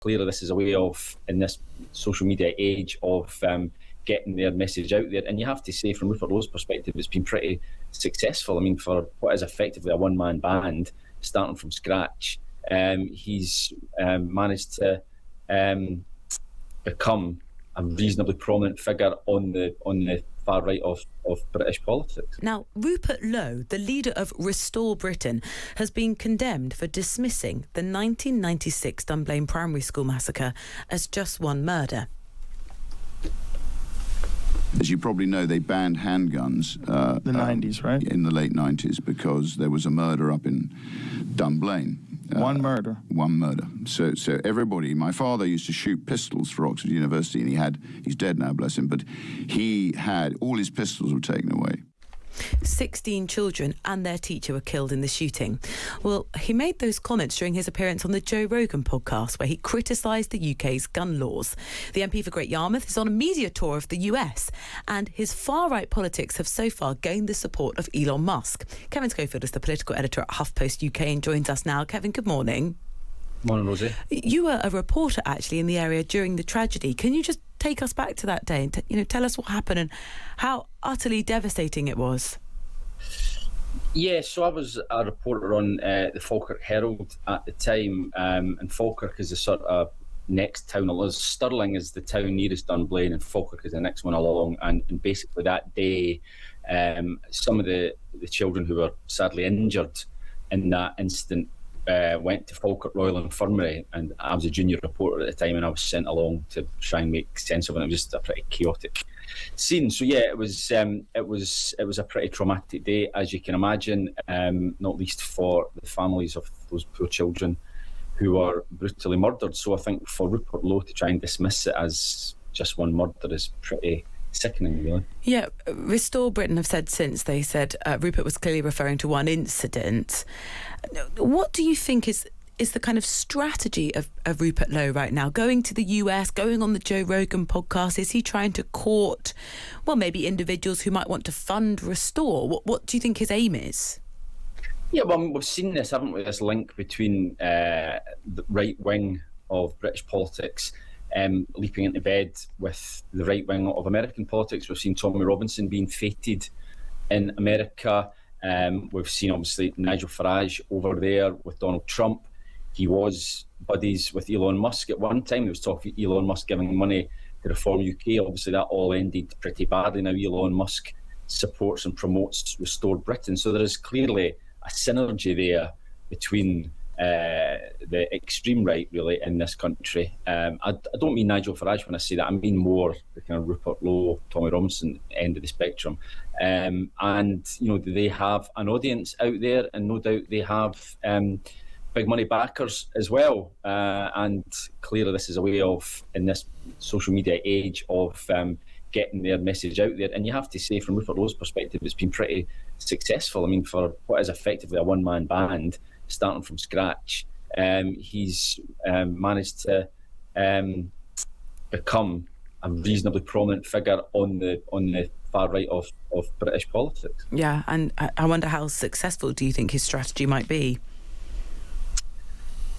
clearly this is a way of, in this social media age, of getting their message out there. And you have to say, from Rupert Low's perspective, it's been pretty successful. I mean, for what is effectively a one-man band, starting from scratch, he's managed to become a reasonably prominent figure on the far right of British politics. Now, Rupert Lowe, the leader of Restore Britain, has been condemned for dismissing the 1996 Dunblane Primary School massacre as just one murder. As you probably know, they banned handguns. The 90s, right? In the late 90s, because there was a murder up in Dunblane. One murder. One murder. So everybody, my father used to shoot pistols for Oxford University, and he's dead now, bless him, but he had, all his pistols were taken away. 16 children and their teacher were killed in the shooting. Well, he made those comments during his appearance on the Joe Rogan podcast, where he criticised the UK's gun laws. The MP for Great Yarmouth is on a media tour of the US, and his far-right politics have so far gained the support of Elon Musk. Kevin Schofield is the political editor at HuffPost UK and joins us now. Kevin, good morning. Morning, Rosie. You were a reporter, actually, in the area during the tragedy. Can you just take us back to that day and tell us what happened and how utterly devastating it was? Yeah, so I was a reporter on the Falkirk Herald at the time, and Falkirk is the sort of next town along. Stirling is the town nearest Dunblane, and Falkirk is the next one along. And basically that day, some of the children who were sadly injured in that incident went to Falkirk Royal Infirmary, and I was a junior reporter at the time, and I was sent along to try and make sense of it. It was just a pretty chaotic scene. So yeah, it was a pretty traumatic day, as you can imagine, not least for the families of those poor children who were brutally murdered. So I think for Rupert Lowe to try and dismiss it as just one murder is pretty sickening, really. Yeah, Restore Britain have said since, they said Rupert was clearly referring to one incident. What do you think is the kind of strategy of Rupert Lowe right now? Going to the US, going on the Joe Rogan podcast, is he trying to court, well, maybe individuals who might want to fund Restore? What do you think his aim is? Yeah, well, we've seen this, haven't we, this link between the right wing of British politics leaping into bed with the right wing of American politics. We've seen Tommy Robinson being feted in America. We've seen, obviously, Nigel Farage over there with Donald Trump. He was buddies with Elon Musk at one time. There was talk of Elon Musk giving money to Reform UK. Obviously, that all ended pretty badly. Now Elon Musk supports and promotes Restore Britain. So there is clearly a synergy there between the extreme right, really, in this country. I don't mean Nigel Farage when I say that. I mean more the kind of Rupert Lowe, Tommy Robinson end of the spectrum. And, they have an audience out there, and no doubt they have big money backers as well. And clearly this is a way of, in this social media age, of getting their message out there. And you have to say, from Rupert Lowe's perspective, it's been pretty successful. I mean, for what is effectively a one-man band, starting from scratch, he's managed to become a reasonably prominent figure on the far right of British politics. Yeah, and I wonder how successful do you think his strategy might be?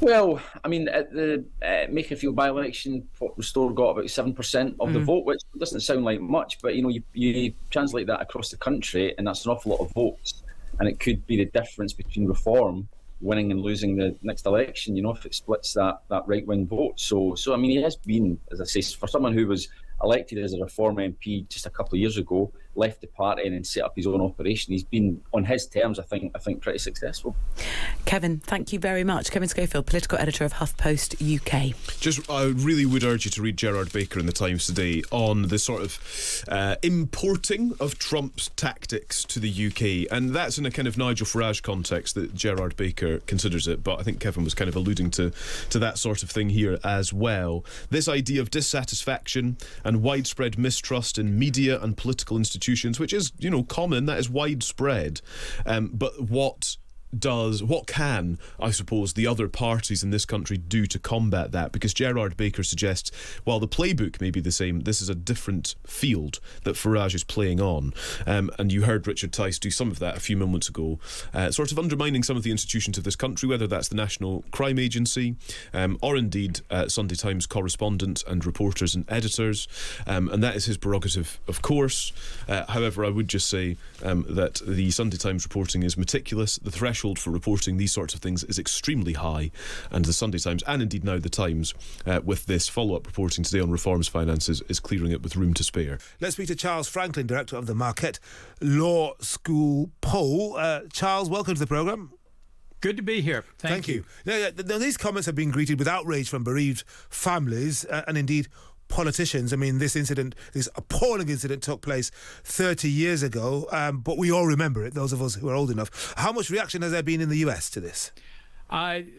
Well, I mean, at the Makerfield by-election, Restore got about 7% of the vote, which doesn't sound like much, but you translate that across the country, and that's an awful lot of votes, and it could be the difference between Reform winning and losing the next election, if it splits that right-wing vote. So I mean, he has been, as I say, for someone who was elected as a Reform MP just a couple of years ago, left the party and then set up his own operation. He's been, on his terms, I think pretty successful. Kevin, thank you very much. Kevin Schofield, political editor of HuffPost UK. I really would urge you to read Gerard Baker in the Times today on the sort of importing of Trump's tactics to the UK, and that's in a kind of Nigel Farage context that Gerard Baker considers it, but I think Kevin was kind of alluding to that sort of thing here as well. This idea of dissatisfaction and widespread mistrust in media and political institutions, which is, common, that is widespread. But what can, I suppose, the other parties in this country do to combat that? Because Gerard Baker suggests, while the playbook may be the same, this is a different field that Farage is playing on. And you heard Richard Tice do some of that a few moments ago, sort of undermining some of the institutions of this country, whether that's the National Crime Agency or indeed Sunday Times correspondents and reporters and editors. And that is his prerogative, of course. However, I would just say that the Sunday Times reporting is meticulous. The threshold for reporting these sorts of things is extremely high, and the Sunday Times, and indeed now the Times, with this follow-up reporting today on reforms finances, is clearing it with room to spare. Let's speak to Charles Franklin, director of the Marquette Law School poll. Charles, welcome to the programme. Good to be here. Thank you. Now, these comments have been greeted with outrage from bereaved families and indeed politicians. I mean, this appalling incident took place 30 years ago, but we all remember it, those of us who are old enough. How much reaction has there been in the US to this?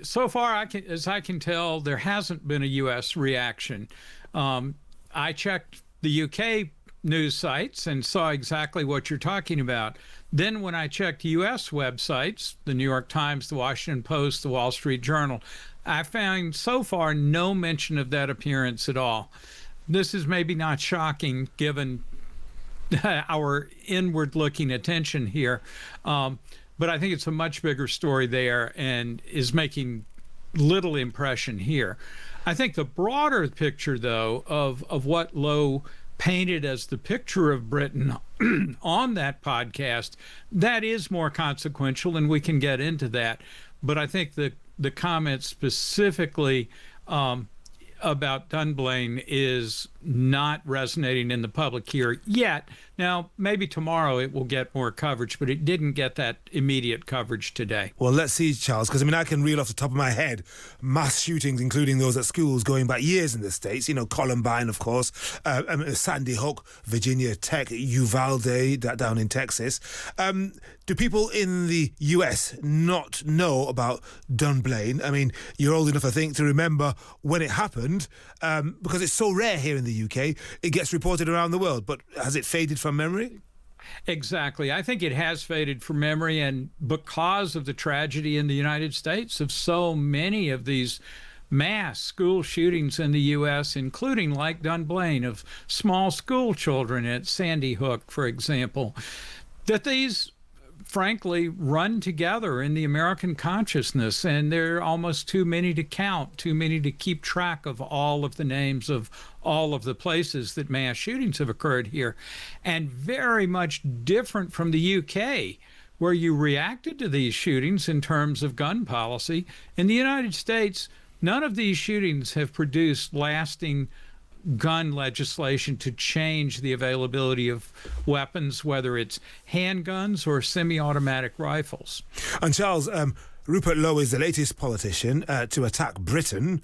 So far, as I can tell, there hasn't been a US reaction. I checked the UK news sites and saw exactly what you're talking about. Then when I checked US websites, the New York Times, the Washington Post, the Wall Street Journal, I found so far no mention of that appearance at all. This is maybe not shocking given our inward-looking attention here, but I think it's a much bigger story there and is making little impression here. I think the broader picture, though, of what Lowe painted as the picture of Britain on that podcast, that is more consequential, and we can get into that. But I think the comment specifically about Dunblane is not resonating in the public here yet. Now, maybe tomorrow it will get more coverage, but it didn't get that immediate coverage today. Well, let's see, Charles, because I can reel off the top of my head mass shootings, including those at schools, going back years in the States. Columbine, of course, Sandy Hook, Virginia Tech, Uvalde, down in Texas. Do people in the US not know about Dunblane? You're old enough, I think, to remember when it happened, because it's so rare here in the UK. It gets reported around the world, but has it faded from memory? Exactly. I think it has faded from memory, and because of the tragedy in the United States of so many of these mass school shootings in the U.S., including like Dunblane, of small school children at Sandy Hook, for example, that these frankly run together in the American consciousness, and there are almost too many to count, too many to keep track of all of the names of all of the places that mass shootings have occurred here, and very much different from the UK, where you reacted to these shootings in terms of gun policy. In the United States, none of these shootings have produced lasting gun legislation to change the availability of weapons, whether it's handguns or semi-automatic rifles. And Charles, Rupert Lowe is the latest politician to attack Britain,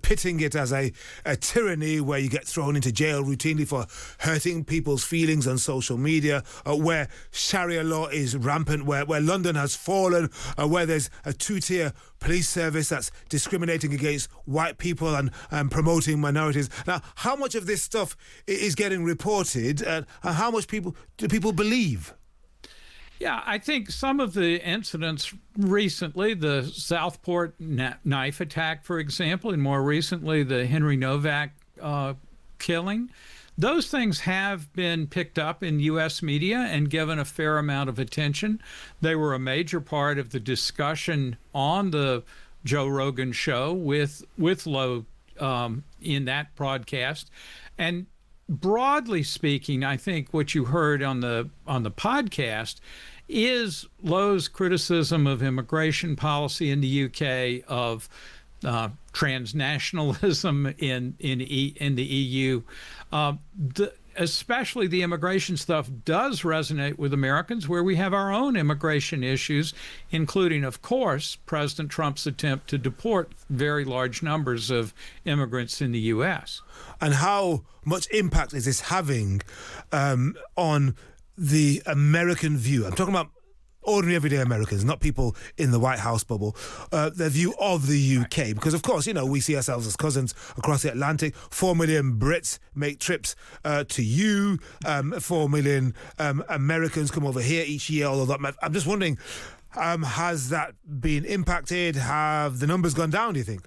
pitting it as a tyranny where you get thrown into jail routinely for hurting people's feelings on social media, where Sharia law is rampant, where London has fallen, where there's a two-tier police service that's discriminating against white people and promoting minorities. Now, how much of this stuff is getting reported, and how much do people believe? Yeah, I think some of the incidents recently, the Southport knife attack, for example, and more recently the Henry Novak killing, those things have been picked up in U.S. media and given a fair amount of attention. They were a major part of the discussion on the Joe Rogan show with Lowe in that broadcast. And broadly speaking, I think what you heard on the podcast is Lowe's criticism of immigration policy in the UK, of transnationalism in the EU. Especially the immigration stuff does resonate with Americans, where we have our own immigration issues, including, of course, President Trump's attempt to deport very large numbers of immigrants in the U.S. And how much impact is this having on the American view? I'm talking about ordinary everyday Americans, not people in the White House bubble, their view of the UK. Because, of course, we see ourselves as cousins across the Atlantic. 4 million Brits make trips to you. 4 million Americans come over here each year. Although I'm just wondering, Has that been impacted? Have the numbers gone down, do you think?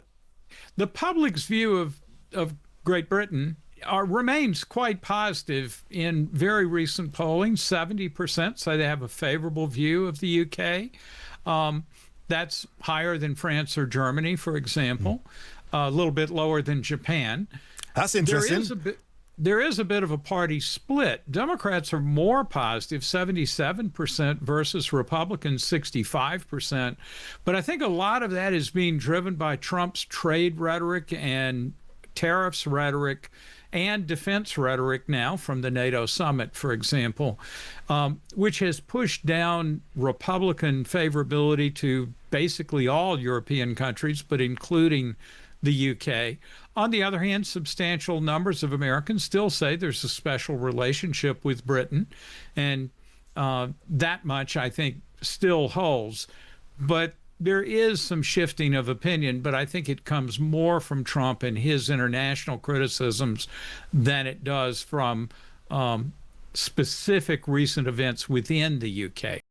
The public's view of Great Britain remains quite positive in very recent polling. 70% say they have a favorable view of the UK. That's higher than France or Germany, for example, a little bit lower than Japan. That's interesting. There is a bit of a party split. Democrats are more positive, 77% versus Republicans, 65%. But I think a lot of that is being driven by Trump's trade rhetoric and tariffs rhetoric and defense rhetoric now from the NATO summit, for example, which has pushed down Republican favorability to basically all European countries, but including the UK. On the other hand, substantial numbers of Americans still say there's a special relationship with Britain, and that much, I think, still holds. But there is some shifting of opinion, but I think it comes more from Trump and his international criticisms than it does from specific recent events within the UK.